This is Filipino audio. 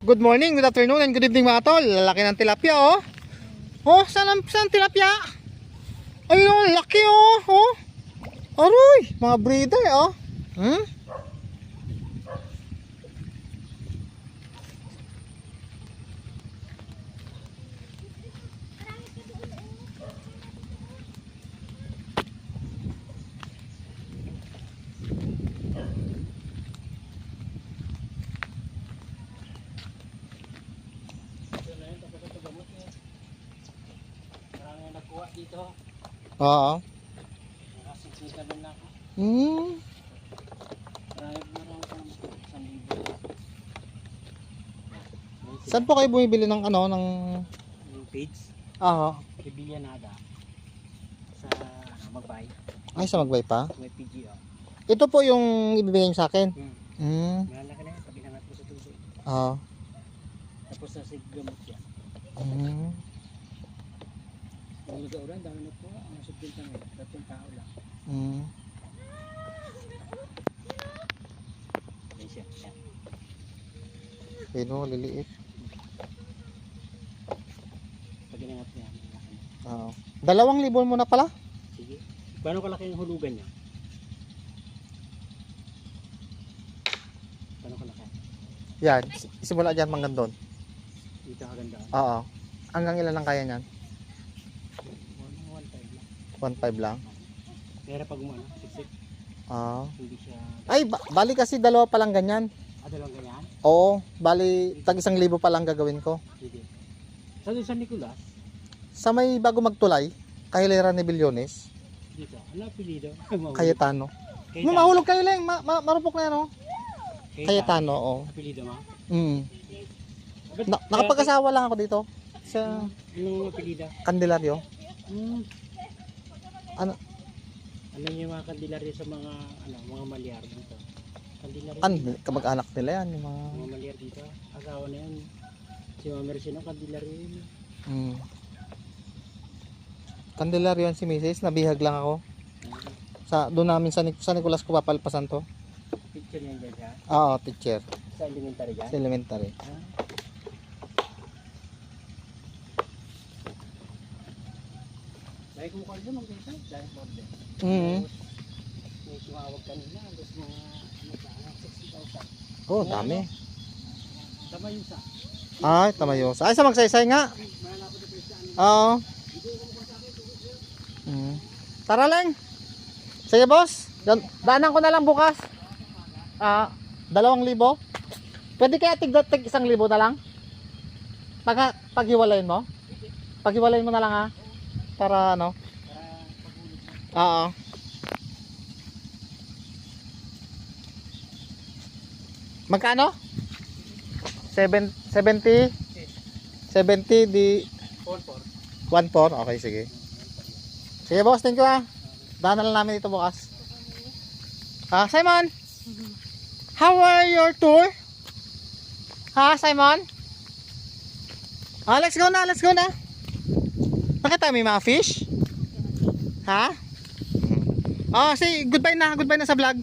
Good morning, good afternoon, and good evening mga tol. Lalaki ng tilapia oh. Oh, saan tilapia? Ayun oh, laki oh. Oh. Aroy, mga breeder oh. Hmm? Dito. Oo. Nakasiksika din ako. Marami pang 1,000. Saan po kayo bumibili ng Yung page, Oo. Biblia Nada. Sa Magbay. Ay, sa Magbay pa? May PGO. Ito po yung ibibigay niyo sa akin. Malaki na yan, pabinangat ko sa tubig. Oo. Tapos sa siglamot siya. Ang nag-auran, dami na po. Ang nasubintan ngayon, 3 tao lang. Yan siya. Yan. Pino, liliit. Pabinangat niya. Malaki na. Oo. 2,000 muna pala? Sige. Paano kalaki yung hulugan niya? Paano kalaki? Yan, simula dyan hanggang doon. Dito kaganda. Oo. Hanggang ilan lang kaya niyan? 1,500 lang. Pero pag umano, siksik, hindi siya... Ay, bali kasi 2 pa lang ganyan. Dalawang ganyan? Oo, bali tag 1,000 pa lang gagawin ko. Sige. Sa San Nicolas, Sa may bago magtulay, kahiliran ni Bilyones, dito, ano apelido? Cayetano. Mahulog kayo lang, marupok na yan oh. Cayetano, oo. Apelido mo? Nakapag-asawa lang ako dito sa Anong apelido? Candelario. Ano? Ano yung mga kandilaryo sa mga mga malyar dito? Kandilaryo. Kamag-anak nila yan, yung mga... Mga malyar dito. Asawa na yan. Si Mama Mercino, kandilaryo yun. Candelario yan si Mrs. Nabihag lang ako. Doon namin sa Nicolas ko papalpasan to. Picture niya dyan siya? Oo, teacher. Sa elementary dyan? Sa elementary. Dahil kumukha doon ang kaysa, dahil border. May tumawag kanina, tapos mga 60,000. Oh, dami. Tama yung sa. Ay, tama yun. Ay, sa magsaysay nga. Oo. Tara lang. Sige, boss. Daanan ko na lang bukas. 2,000. Pwede kaya tig 1,000 na lang? Paghiwalayin mo? Paghiwalayin mo na lang ha. Para ano? Oo. Magkano? 70 di 1,4. Okay, sige. Sige boss, thank you ah. Daanan lang namin dito bukas. Simon. How are your tour? Simon? Let's go na, let's go na. Nakita may mga fish? Say goodbye na sa vlog.